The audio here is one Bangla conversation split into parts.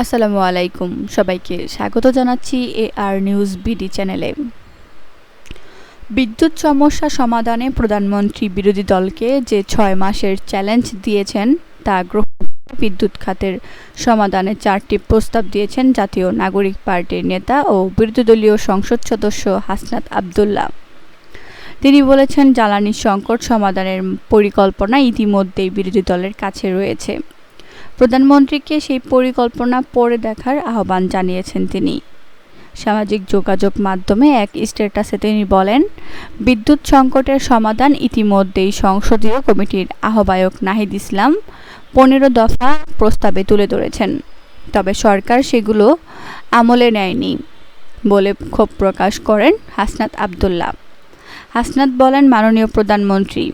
আসসালামু আলাইকুম, সবাইকে স্বাগত জানাচ্ছি এআর নিউজ বিডি চ্যানেলে। বিদ্যুৎ সমস্যা সমাধানে প্রধানমন্ত্রী বিরোধী দলকে যে 6 মাসের চ্যালেঞ্জ দিয়েছেন তা গ্রহণ করে বিদ্যুৎ খাতের সমাধানে 4টি প্রস্তাব দিয়েছেন জাতীয় নাগরিক পার্টির নেতা ও বিরোধী দলীয় সংসদ সদস্য হাসনাত আব্দুল্লাহ। তিনি বলেছেন, জ্বালানি সংকট সমাধানের পরিকল্পনা ইতিমধ্যেই বিরোধী দলের কাছে রয়েছে। প্রধানমন্ত্রীকে সেই পরিকল্পনা পড়ে দেখার আহ্বান জানিয়েছেন তিনি। সামাজিক যোগাযোগ মাধ্যমে এক স্ট্যাটাসে তিনি বলেন, বিদ্যুৎ সংকটের সমাধান ইতিমধ্যেই সংসদীয় কমিটির আহ্বায়ক নাহিদ ইসলাম 15 দফা প্রস্তাবে তুলে ধরেছেন, তবে সরকার সেগুলো আমলে নেয়নি বলে ক্ষোভ প্রকাশ করেন হাসনাত আব্দুল্লাহ। হাসনাত বলেন, মাননীয় প্রধানমন্ত্রী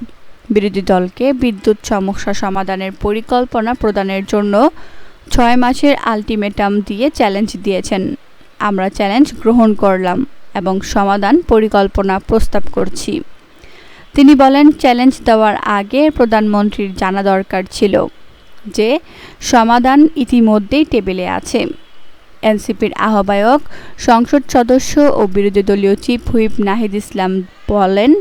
বিরোধী দলকে বিদ্যুৎ সমস্যা সমাধানের পরিকল্পনা প্রদানের জন্য 6 মাসের আলটিমেটাম দিয়ে চ্যালেঞ্জ দিয়েছেন। আমরা চ্যালেঞ্জ গ্রহণ করলাম এবং সমাধান পরিকল্পনা প্রস্তাব করছি। তিনি বলেন, চ্যালেঞ্জ দেওয়ার আগে প্রধানমন্ত্রীর জানা দরকার ছিল যে সমাধান ইতিমধ্যেই টেবিলে আছে। এনসিপির আহ্বায়ক, সংসদ সদস্য ও বিরোধী দলীয় চিফ হুইপ নাহিদ ইসলাম বলেন,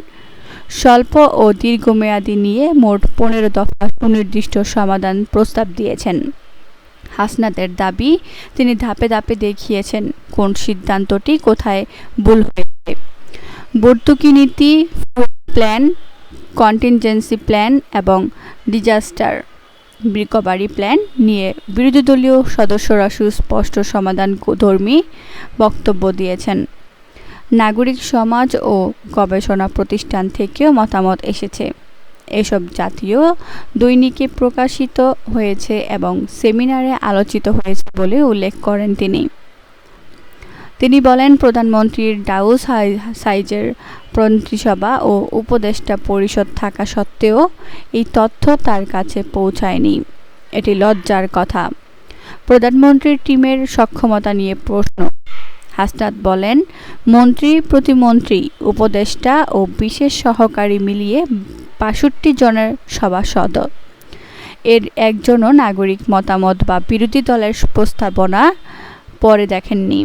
স্বল্প ও দীর্ঘমেয়াদী নিয়ে মোট 15 দফা সুনির্দিষ্ট সমাধান প্রস্তাব দিয়েছেন। হাসনাতের দাবি, তিনি ধাপে ধাপে দেখিয়েছেন কোন সিদ্ধান্তটি কোথায় ভুল হয়েছে। ভর্তুকি নীতি, প্ল্যান, কন্টিনজেন্সি প্ল্যান এবং ডিজাস্টার রিকভারি প্ল্যান নিয়ে বিরোধী দলীয় সদস্যরা সুস্পষ্ট সমাধানধর্মী বক্তব্য দিয়েছেন। নাগরিক সমাজ ও গবেষণা প্রতিষ্ঠান থেকেও মতামত এসেছে। এসব জাতীয় দৈনিকে প্রকাশিত হয়েছে এবং সেমিনারে আলোচিত হয়েছে বলে উল্লেখ করেন তিনি বলেন, প্রধানমন্ত্রীর ডাউস সাইজের মন্ত্রিসভা ও উপদেষ্টা পরিষদ থাকা সত্ত্বেও এই তথ্য তার কাছে পৌঁছায়নি। এটি লজ্জার কথা। প্রধানমন্ত্রীর টিমের সক্ষমতা নিয়ে প্রশ্ন। হাসনাত বলেন, মন্ত্রী, প্রতিমন্ত্রী, উপদেষ্টা ও বিশেষ সহকারী মিলিয়ে 62 জনের সভাসদ। এর একজনও নাগরিক মতামত বা বিরোধী দলের প্রস্তাবনা পড়ে দেখেননি।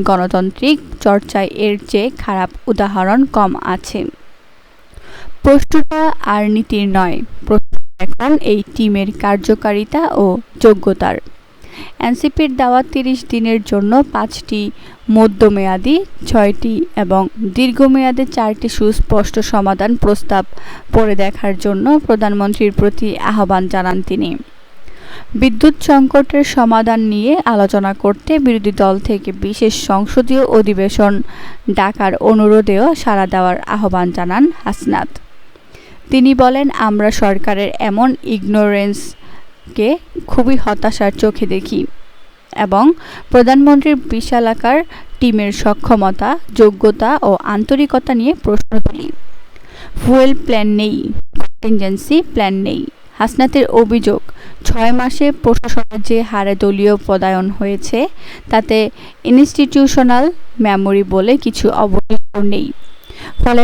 গণতান্ত্রিক চর্চায় এর চেয়ে খারাপ উদাহরণ কম আছে। প্রশ্নটা আর নীতির নয়, প্রশ্ন এখন এই টিমের কার্যকারিতা ও যোগ্যতার। এনসিপির দেওয়া 30 দিনের জন্য 5টি মধ্যমেয়াদী, 6টি এবং দীর্ঘমেয়াদে 4টি সুস্পষ্ট সমাধান প্রস্তাব পড়ে দেখার জন্য প্রধানমন্ত্রীর প্রতি আহ্বান জানান তিনি। বিদ্যুৎ সংকটের সমাধান নিয়ে আলোচনা করতে বিরোধী দল থেকে বিশেষ সংসদীয় অধিবেশন ডাকার অনুরোধেও সাড়া দেওয়ার আহ্বান জানান হাসনাত। তিনি বলেন, আমরা সরকারের এমন ইগনোরেন্সকে খুবই হতাশার চোখে দেখি এবং প্রধানমন্ত্রীর বিশালাকার টিমের সক্ষমতা, যোগ্যতা ও আন্তরিকতা নিয়ে প্রশ্ন তুলি। ফুয়েল প্ল্যান নেই, কন্টিনজেন্সি প্ল্যান নেই। হাসনাতের অভিযোগ, 6 মাসে প্রশাসনের যে হারে দলীয় পদায়ন হয়েছে তাতে ইনস্টিটিউশনাল মেমোরি বলে কিছু অবশিষ্ট নেই। ফলে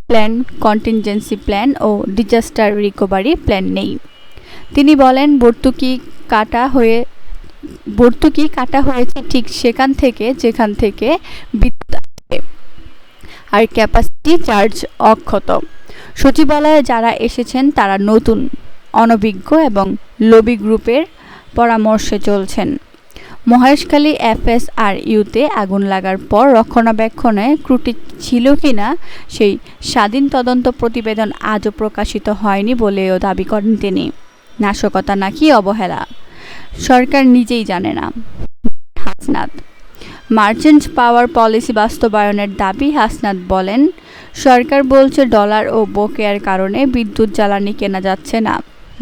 প্ল্যান, কন্টিনজেন্সি প্ল্যান ও ডিজাস্টার রিকভারি প্ল্যান নেই। তিনি বলেন, ভর্তুকি কাটা হয়েছে ঠিক সেখান থেকে যেখান থেকে বিদ্যুৎ আসে, আর ক্যাপাসিটি চার্জ অক্ষত। সচিবালয়ে যারা এসেছেন তারা নতুন, অনভিজ্ঞ এবং লবি গ্রুপের পরামর্শে চলছেন। মহেশখালী FSRUতে আগুন লাগার পর রক্ষণাবেক্ষণে ত্রুটি ছিল কিনা সেই স্বাধীন তদন্ত প্রতিবেদন আজও প্রকাশিত হয়নি বলেও দাবি করেন তিনি। নাশকতা নাকি অবহেলা, সরকার নিজেই জানে না। হাসনাত, মার্চেন্ট পাওয়ার পলিসি বাস্তবায়নের দাবি। হাসনাত বলেন, সরকার বলছে ডলার ও বকেয়ার কারণে বিদ্যুৎ জ্বালানি কেনা যাচ্ছে না।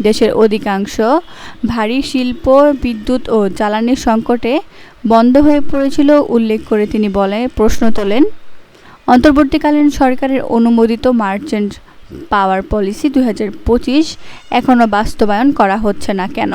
দেশের অধিকাংশ ভারী শিল্প বিদ্যুৎ ও জ্বালানির সংকটে বন্ধ হয়ে পড়েছিল উল্লেখ করে তিনি প্রশ্ন তোলেন, অন্তর্বর্তীকালীন সরকারের অনুমোদিত মার্চেন্ট পাওয়ার পলিসি 2025 এখনও বাস্তবায়ন করা হচ্ছে না কেন?